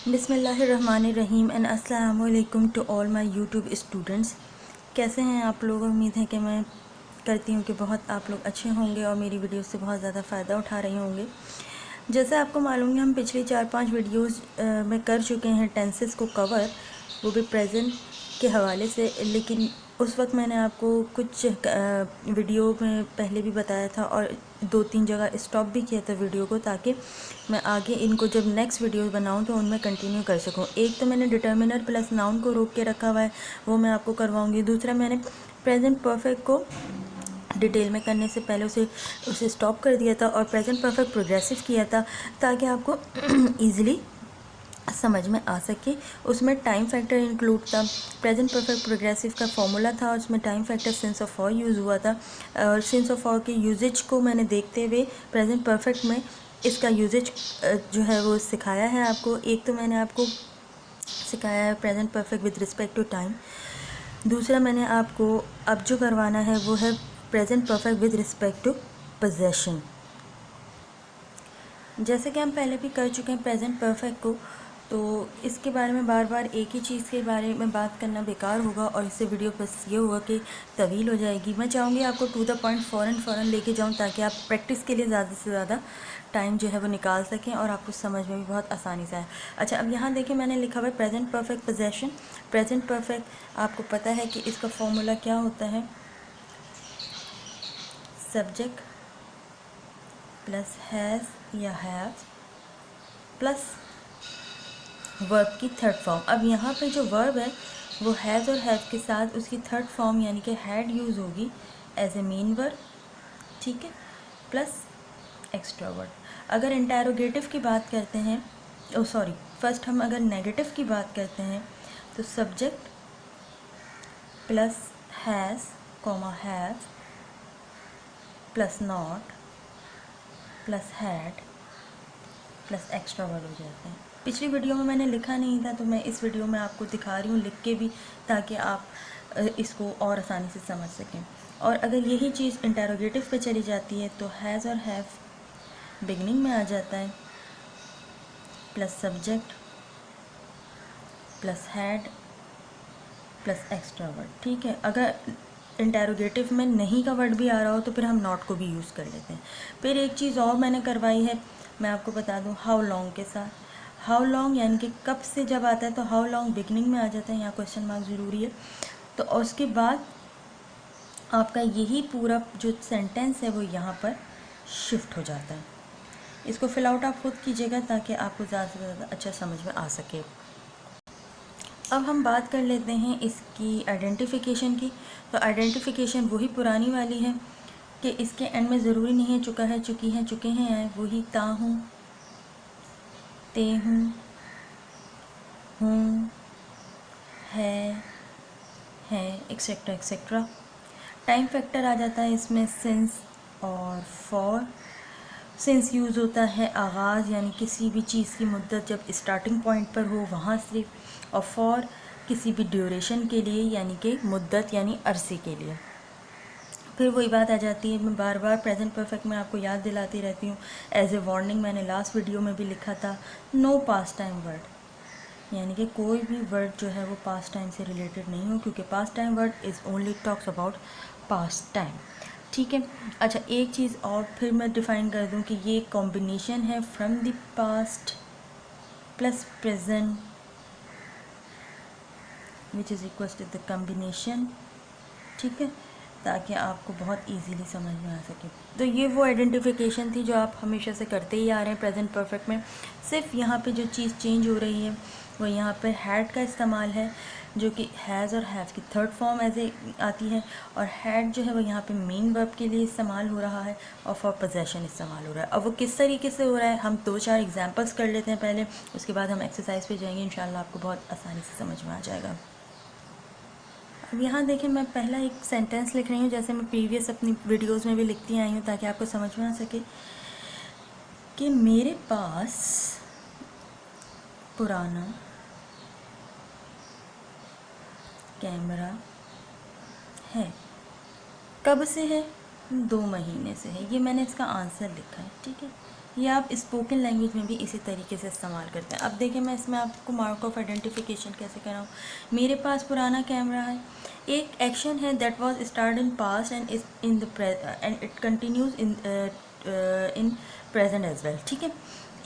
बिस्मिल्लाहिर्रहमानिर्रहीम एंड अस्सलाम वालेकुम to all my YouTube students. कैसे हैं आप लोग? उम्मीद है कि मैं करती हूँ कि बहुत आप लोग अच्छे होंगे और मेरी वीडियो से बहुत ज़्यादा फ़ायदा उठा रहे होंगे। जैसे आपको मालूम है, हम पिछली 4-5 वीडियोस में कर चुके हैं टेंसेस को कवर, वो भी प्रेजेंट के हवाले से। लेकिन उस वक्त मैंने आपको कुछ वीडियो में पहले भी बताया था और 2-3 जगह स्टॉप भी किया था वीडियो को, ताकि मैं आगे इनको जब नेक्स्ट वीडियो बनाऊं तो उनमें कंटिन्यू कर सकूं। एक तो मैंने डिटर्मिनर प्लस नाउन को रोक के रखा हुआ है, वो मैं आपको करवाऊंगी। दूसरा, मैंने प्रेजेंट परफेक्ट को डिटेल में करने से पहले उसे स्टॉप कर दिया था और प्रेजेंट परफेक्ट प्रोग्रेसिव किया था, ताकि आपको ईज़िली समझ में आ सके। उसमें टाइम फैक्टर इंक्लूड था। प्रेजेंट परफेक्ट प्रोग्रेसिव का फॉर्मूला था, उसमें time factor sense of for use हुआ था। और सेंस ऑफ फॉर के यूजेज को मैंने देखते हुए प्रेजेंट परफेक्ट में इसका यूजेज जो है वो सिखाया है आपको। एक तो मैंने आपको सिखाया है present perfect with respect to time. दूसरा, मैंने आपको अब जो करवाना है वो है present perfect with respect to possession. जैसे कि हम पहले भी कर चुके हैं प्रेजेंट परफेक्ट को, तो इसके बारे में बार बार एक ही चीज़ के बारे में बात करना बेकार होगा और इससे वीडियो बस ये होगा कि तवील हो जाएगी। मैं चाहूँगी आपको टू द पॉइंट फ़ौरन लेके जाऊँ, ताकि आप प्रैक्टिस के लिए ज़्यादा से ज़्यादा टाइम जो है वो निकाल सकें और आपको समझ में भी बहुत आसानी से आए। अच्छा, अब यहाँ देखिए, मैंने लिखा हुआ है present perfect possession. Present perfect आपको पता है कि इसका फॉर्मूला क्या होता है? सब्जेक्ट प्लस हैज़ या हैव प्लस वर्ब की थर्ड फॉर्म। अब यहाँ पे जो वर्ब है वो हैज़ और हैव के साथ उसकी थर्ड फॉर्म यानी कि हैड यूज़ होगी एज ए मेन वर्ब, ठीक है, प्लस एक्स्ट्रा वर्ड। अगर इंटेरोगेटिव की बात करते हैं, फर्स्ट हम अगर नेगेटिव की बात करते हैं तो subject plus has comma have plus not plus had plus extra word हो जाते हैं। पिछली वीडियो में मैंने लिखा नहीं था, तो मैं इस वीडियो में आपको दिखा रही हूँ लिख के भी, ताकि आप इसको और आसानी से समझ सकें। और अगर यही चीज़ इंटेरोगेटिव पे चली जाती है तो हैज़ और हैव बिगनिंग में आ जाता है, plus subject plus had plus extra word, ठीक है। अगर इंटेरोगेटिव में नहीं का वर्ड भी आ रहा हो तो फिर हम नॉट को भी यूज़ कर लेते हैं। फिर एक चीज़ और मैंने करवाई है, मैं आपको बता दूं, हाउ लॉन्ग के साथ। हाउ लॉन्ग यानी कि कब से जब आता है तो हाउ लॉन्ग बिगनिंग में आ जाता है, यहाँ क्वेश्चन मार्क ज़रूरी है। तो उसके बाद आपका यही पूरा जो सेंटेंस है वो यहाँ पर शिफ्ट हो जाता है। इसको फिल आउट आप खुद कीजिएगा ताकि आपको ज़्यादा से ज़्यादा अच्छा समझ में आ सके। अब हम बात कर लेते हैं इसकी आइडेंटिफिकेशन की। तो आइडेंटिफिकेशन वही पुरानी वाली है कि इसके एंड में ज़रूरी नहीं है चुका है, चुकी है, चुके हैं आए, वही ता हूँ, ते हूँ, है एक्सेट्रा एक्सेट्रा। टाइम फैक्टर आ जाता है इसमें सिंस और फॉर। सिंस यूज़ होता है आगाज़ यानी किसी भी चीज़ की मुद्दत जब स्टार्टिंग पॉइंट पर हो वहाँ से, और फॉर किसी भी ड्यूरेशन के लिए यानी कि मुद्दत यानी अरसे के लिए। फिर वही बात आ जाती है, मैं बार बार प्रेजेंट परफेक्ट में आपको याद दिलाती रहती हूँ। एज ए वार्निंग मैंने लास्ट वीडियो में भी लिखा था, नो पास्ट टाइम वर्ड, यानी कि कोई भी वर्ड जो है वो पास्ट टाइम से रिलेटेड नहीं हो, क्योंकि past time word is only talks about past time, ठीक है। अच्छा, एक चीज़ और फिर मैं डिफ़ाइन कर दूं कि ये कॉम्बिनेशन है from the past plus present which is equals to the combination, ठीक है, ताकि आपको बहुत इजीली समझ में आ सके। तो ये वो आइडेंटिफिकेशन थी जो आप हमेशा से करते ही आ रहे हैं प्रेजेंट परफेक्ट में। सिर्फ यहाँ पे जो चीज़ चेंज हो रही है वो यहाँ पे हैड का इस्तेमाल है, जो कि हैज़ और हैव की थर्ड फॉर्म ऐसे आती है, और हैड जो है वो यहाँ पे मेन वर्ब के लिए इस्तेमाल हो रहा है और फॉर पोजेशन इस्तेमाल हो रहा है। अब वो किस तरीके से हो रहा है हम 2-4 एग्जाम्पल्स कर लेते हैं पहले, उसके बाद हम एक्सरसाइज पे जाएंगे। इंशाल्लाह आपको बहुत आसानी से समझ में आ जाएगा। अब यहाँ देखिए, मैं पहला एक सेंटेंस लिख रही हूँ जैसे मैं प्रीवियस अपनी वीडियोस में भी लिखती आई हूँ, ताकि आपको समझ में आ सके कि मेरे पास पुराना कैमरा है। कब से है? 2 महीने से है। ये मैंने इसका आंसर लिखा है, ठीक है। ये आप स्पोकन लैंग्वेज में भी इसी तरीके से इस्तेमाल करते हैं। अब देखिए मैं इसमें आपको मार्क ऑफ आइडेंटिफिकेशन कैसे कराऊँ। मेरे पास पुराना कैमरा है, एक एक्शन है that was start in past and is in the end it continues in present as well. ठीक है,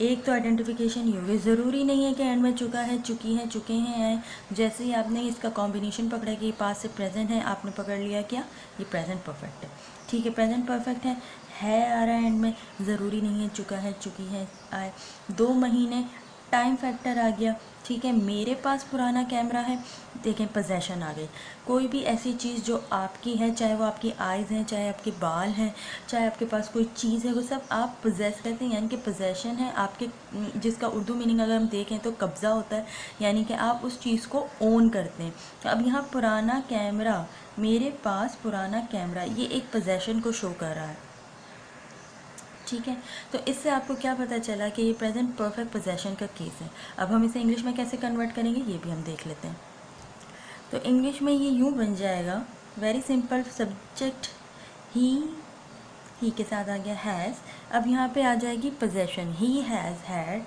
एक तो आइडेंटिफिकेशन ये होगी, ज़रूरी नहीं है कि एंड में चुका है, चुकी है, चुके हैं आए। जैसे ही आपने इसका कॉम्बिनेशन पकड़ा कि ये पास्ट से प्रेजेंट है, आपने पकड़ लिया क्या, ये प्रेजेंट परफेक्ट है। ठीक है, प्रेजेंट परफेक्ट है आ रहा है एंड में, ज़रूरी नहीं है चुका है, चुकी है, आए। 2 महीने, टाइम फैक्टर आ गया। ठीक है, मेरे पास पुराना कैमरा है, देखें पोजेशन आ गई। कोई भी ऐसी चीज़ जो आपकी है, चाहे वो आपकी आइज़ हैं, चाहे आपके बाल हैं, चाहे आपके पास कोई चीज़ है, वो सब आप पोजेस करते हैं, यानी कि पोजेशन है आपके, जिसका उर्दू मीनिंग अगर हम देखें तो कब्ज़ा होता है, यानी कि आप उस चीज़ को ओन करते हैं। तो अब यहाँ पुराना कैमरा, मेरे पास पुराना कैमरा, ये एक पोजेशन को शो कर रहा है। ठीक है, तो इससे आपको क्या पता चला कि ये प्रेजेंट परफेक्ट पोजेशन का केस है। अब हम इसे इंग्लिश में कैसे कन्वर्ट करेंगे ये भी हम देख लेते हैं। तो इंग्लिश में ये यूँ बन जाएगा, वेरी सिंपल, सब्जेक्ट ही के साथ आ गया हैज़। अब यहाँ पे आ जाएगी possession, he has had,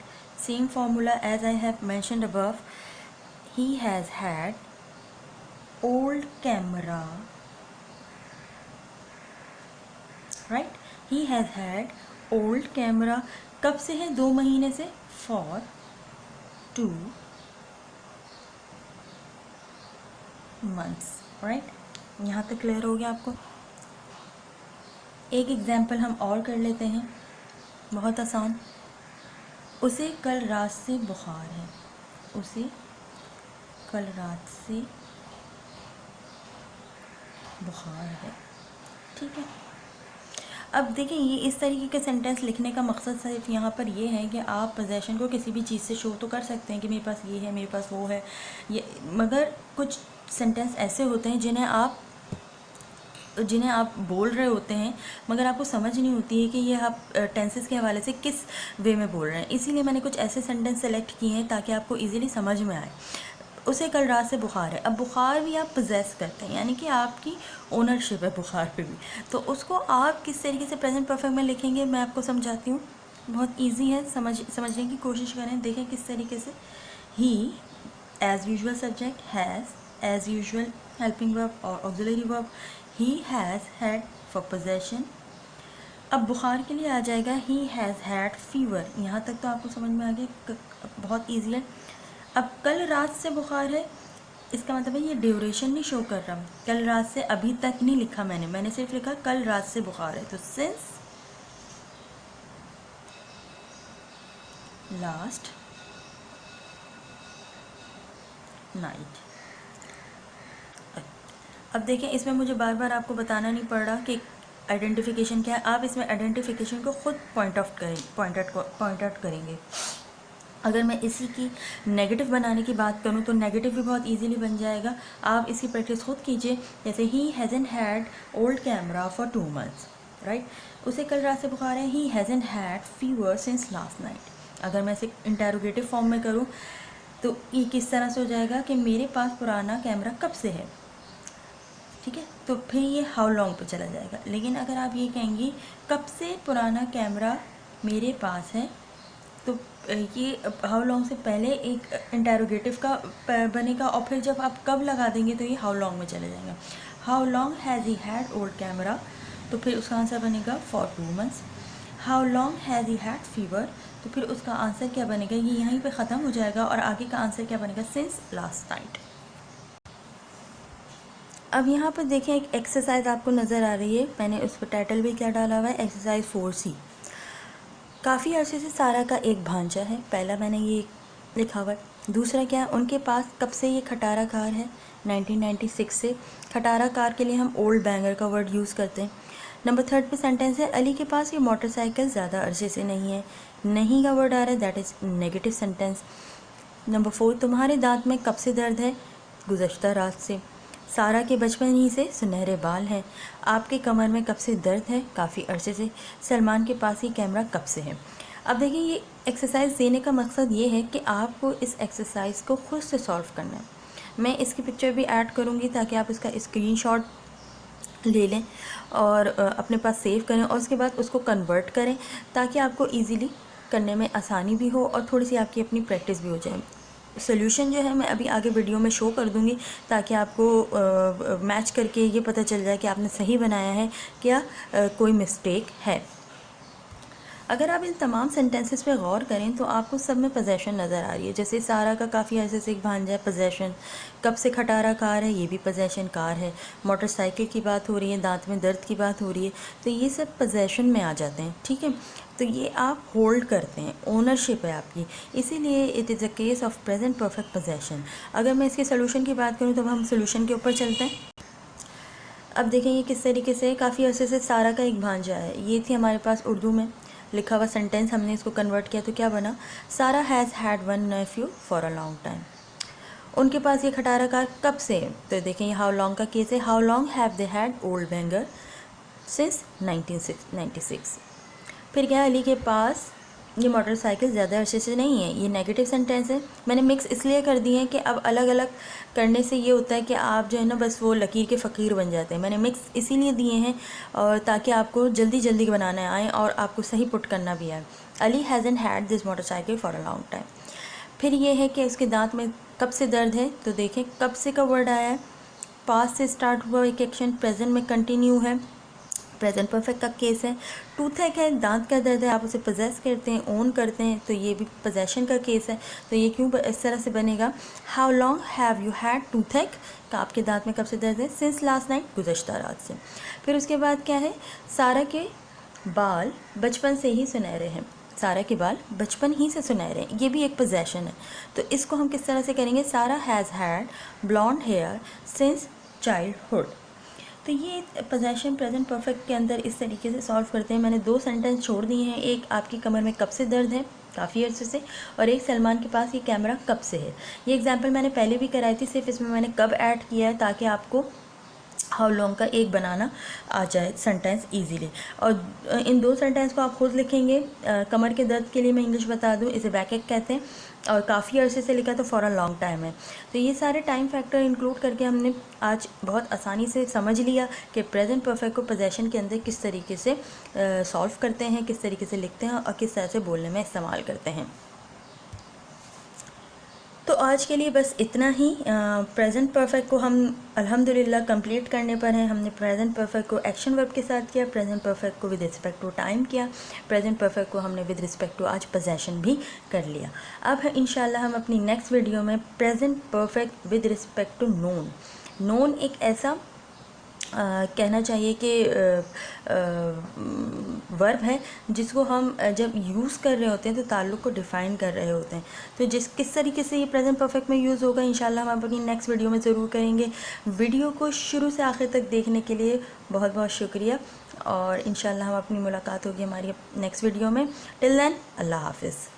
same formula as I have mentioned above, he has had old camera, right, he has had old camera. कब से है, 2 महीने से, फॉर 2 months, राइट। यहाँ तक क्लियर हो गया आपको। एक एग्जाम्पल हम और कर लेते हैं, बहुत आसान। उसे कल रात से बुखार है, उसे कल रात से बुखार है। ठीक है, अब देखिए ये इस तरीके के सेंटेंस लिखने का मकसद सिर्फ यहाँ पर ये है कि आप पोजेशन को किसी भी चीज़ से शो तो कर सकते हैं कि मेरे पास ये है, मेरे पास वो है, ये, मगर कुछ सेंटेंस ऐसे होते हैं जिन्हें आप बोल रहे होते हैं मगर आपको समझ नहीं होती है कि ये आप टेंसेस के हवाले से किस वे में बोल रहे हैं। इसीलिए मैंने कुछ ऐसे सेंटेंस सेलेक्ट किए हैं ताकि आपको इजीली समझ में आए। उसे कल रात से बुखार है, अब बुखार भी आप पोजेस करते हैं, यानी कि आपकी ओनरशिप है बुखार पे भी, तो उसको आप किस तरीके से प्रेजेंट परफेक्ट में लिखेंगे मैं आपको समझाती हूँ। बहुत ईजी है, समझने की कोशिश करें। देखें किस तरीके से, he as usual subject, has as usual helping verb और auxiliary verb, he has had for possession. अब बुखार के लिए आ जाएगा ही हैज़ हैड फीवर। यहाँ तक तो आपको समझ में आ गया, बहुत ईजी है। अब कल रात से बुखार है, इसका मतलब है ये ड्यूरेशन नहीं शो कर रहा, कल रात से अभी तक नहीं लिखा मैंने सिर्फ लिखा कल रात से बुखार है, तो सिंस लास्ट नाइट। अब देखें इसमें मुझे बार बार आपको बताना नहीं पड़ रहा कि आइडेंटिफिकेशन क्या है, आप इसमें आइडेंटिफिकेशन को खुद पॉइंट आउट करेंगे। अगर मैं इसी की नेगेटिव बनाने की बात करूं तो नेगेटिव भी बहुत इजीली बन जाएगा, आप इसकी प्रैक्टिस खुद कीजिए। जैसे he hasn't had old camera for 2 months, right. उसे कल रात से बुखार है, he hasn't had fever since last night. अगर मैं इसे इंटेरोगेटिव फॉर्म में करूं तो ये किस तरह से हो जाएगा कि मेरे पास पुराना कैमरा कब से है। ठीक है, तो फिर ये हाउ लॉन्ग पे चला जाएगा। लेकिन अगर आप ये कहेंगी कब से पुराना कैमरा मेरे पास है, तो ये हाउ लॉन्ग से पहले एक इंटेरोगेटिव का बनेगा और फिर जब आप कब लगा देंगे तो ये हाउ लॉन्ग में चले जाएंगे। How long has he had old camera, तो फिर उसका आंसर बनेगा for 2 months। How long has he had fever, तो फिर उसका आंसर क्या बनेगा, ये यहीं पे ख़त्म हो जाएगा और आगे का आंसर क्या बनेगा, सिंस लास्ट नाइट। अब यहाँ पर देखें एक एक्सरसाइज आपको नज़र आ रही है, मैंने उस पर टाइटल भी क्या डाला हुआ है, एक्सरसाइज 4C। काफ़ी अरसे से सारा का एक भांजा है, पहला मैंने ये लिखा हुआ है। दूसरा क्या है, उनके पास कब से ये खटारा कार है, 1996 से। खटारा कार के लिए हम ओल्ड बैंगर का वर्ड यूज़ करते हैं। नंबर 3 पे सेंटेंस है, अली के पास ये मोटरसाइकिल ज़्यादा अरसे से नहीं है। नहीं का वर्ड आ रहा है, that is negative sentence. Number 4, तुम्हारे दांत में कब से दर्द है, गुज़श्ता रात से। सारा के बचपन ही से सुनहरे बाल हैं। आपके कमर में कब से दर्द है, काफ़ी अरसे से। सलमान के पास ही कैमरा कब से है। अब देखिए ये एक्सरसाइज देने का मकसद ये है कि आपको इस एक्सरसाइज को खुद से सॉल्व करना है। मैं इसकी पिक्चर भी ऐड करूँगी ताकि आप इसका स्क्रीनशॉट ले लें और अपने पास सेव करें और उसके बाद उसको कन्वर्ट करें ताकि आपको इजीली करने में आसानी भी हो और थोड़ी सी आपकी अपनी प्रैक्टिस भी हो जाए। सोल्यूशन जो है मैं अभी आगे वीडियो में शो कर दूंगी ताकि आपको मैच करके ये पता चल जाए कि आपने सही बनाया है क्या कोई मिस्टेक है। अगर आप इन तमाम सेंटेंसेस पे गौर करें तो आपको सब में पोजेशन नज़र आ रही है। जैसे सारा का काफ़ी अर्से से एक भांजा है, पोजेशन। कब से खटारा कार है, ये भी पोजेशन कार है। मोटरसाइकिल की बात हो रही है, दांत में दर्द की बात हो रही है, तो ये सब पोजेशन में आ जाते हैं। ठीक है, तो ये आप होल्ड करते हैं, ओनरशिप है आपकी, इसीलिए it is a case of present perfect possession. अगर मैं इसके सोल्यूशन की बात करूँ तो हम सोल्यूशन के ऊपर चलते हैं। अब देखें ये किस तरीके से काफ़ी अर्से से सारा का एक भांजा है। ये थी हमारे पास उर्दू में लिखा हुआ सेंटेंस, हमने इसको कन्वर्ट किया तो क्या बना, Sara has had one nephew for a long time. उनके पास ये खटारा कार कब से, तो देखें ये हाउ लॉन्ग का केस है। How long have they had old banger, since 1996। फिर क्या, अली के पास ये मोटरसाइकिल ज़्यादा अरसे से नहीं है। ये नेगेटिव सेंटेंस है, मैंने मिक्स इसलिए कर दिए हैं कि अब अलग अलग करने से ये होता है कि आप जो है ना बस वो लकीर के फ़कीर बन जाते हैं। मैंने मिक्स इसीलिए दिए हैं और ताकि आपको जल्दी जल्दी बनाना आए और आपको सही पुट करना भी आए। Ali hasn't had this motorcycle for a long time. फिर ये है कि उसके दांत में कब से दर्द है, तो देखें कब से का वर्ड आया है, पास्ट से स्टार्ट हुआ एक एक्शन प्रेजेंट में कंटिन्यू है, प्रेजेंट परफेक्ट का केस है। टूथेक है, दांत का दर्द है, आप उसे पोजेस करते हैं, ओन करते हैं, तो ये भी पोजेशन का केस है। तो ये क्यों इस तरह से बनेगा, how long have you had toothache, का आपके दांत में कब से दर्द है, सिंस लास्ट नाइट, गुज़श्ता रात से। फिर उसके बाद क्या है, सारा के बाल बचपन से ही सुनहरे हैं। सारा के बाल बचपन ही से सुनहरे हैं, ये भी एक पोजेशन है। तो इसको हम किस तरह से करेंगे, Sara has had blonde hair since childhood. तो ये पोजेशन प्रेजेंट परफेक्ट के अंदर इस तरीके से सॉल्व करते हैं। मैंने दो सेंटेंस छोड़ दिए हैं, एक आपकी कमर में कब से दर्द है, काफ़ी अर्से से, और एक सलमान के पास ये कैमरा कब से है। ये एग्जांपल मैंने पहले भी कराई थी, सिर्फ इसमें मैंने कब ऐड किया है ताकि आपको हाउ लॉन्ग का एक बनाना आ जाए सेंटेंस इजीली। और इन दो सेंटेंस को आप खुद लिखेंगे। कमर के दर्द के लिए मैं इंग्लिश बता दूं, इसे बैकएक कहते हैं, और काफ़ी अर्से से लिखा तो फॉर अ लॉन्ग टाइम है। तो ये सारे टाइम फैक्टर इंक्लूड करके हमने आज बहुत आसानी से समझ लिया कि प्रेजेंट परफेक्ट को पोजेशन के अंदर किस तरीके से सॉल्व करते हैं, किस तरीके से लिखते हैं और किस तरह से बोलने में इस्तेमाल करते हैं। तो आज के लिए बस इतना ही। प्रेजेंट परफेक्ट को हम अल्हम्दुलिल्लाह कंप्लीट करने पर हैं। हमने प्रेजेंट परफेक्ट को एक्शन वर्ब के साथ किया, प्रेजेंट परफेक्ट को विद रिस्पेक्ट टू टाइम किया, प्रेजेंट परफेक्ट को हमने विद रिस्पेक्ट टू आज पोजेशन भी कर लिया। अब इंशाल्लाह हम अपनी नेक्स्ट वीडियो में present perfect with respect to noun. Noun एक ऐसा कहना चाहिए कि वर्ब है जिसको हम जब यूज़ कर रहे होते हैं तो ताल्लुक़ को डिफ़ाइन कर रहे होते हैं। तो किस तरीके से ये प्रेजेंट परफेक्ट में यूज़ होगा इंशाल्लाह हम अपनी नेक्स्ट वीडियो में ज़रूर करेंगे। वीडियो को शुरू से आखिर तक देखने के लिए बहुत बहुत शुक्रिया और इंशाल्लाह हम अपनी मुलाकात होगी हमारी नेक्स्ट वीडियो में। टिल देन अल्लाह हाफ़िज़।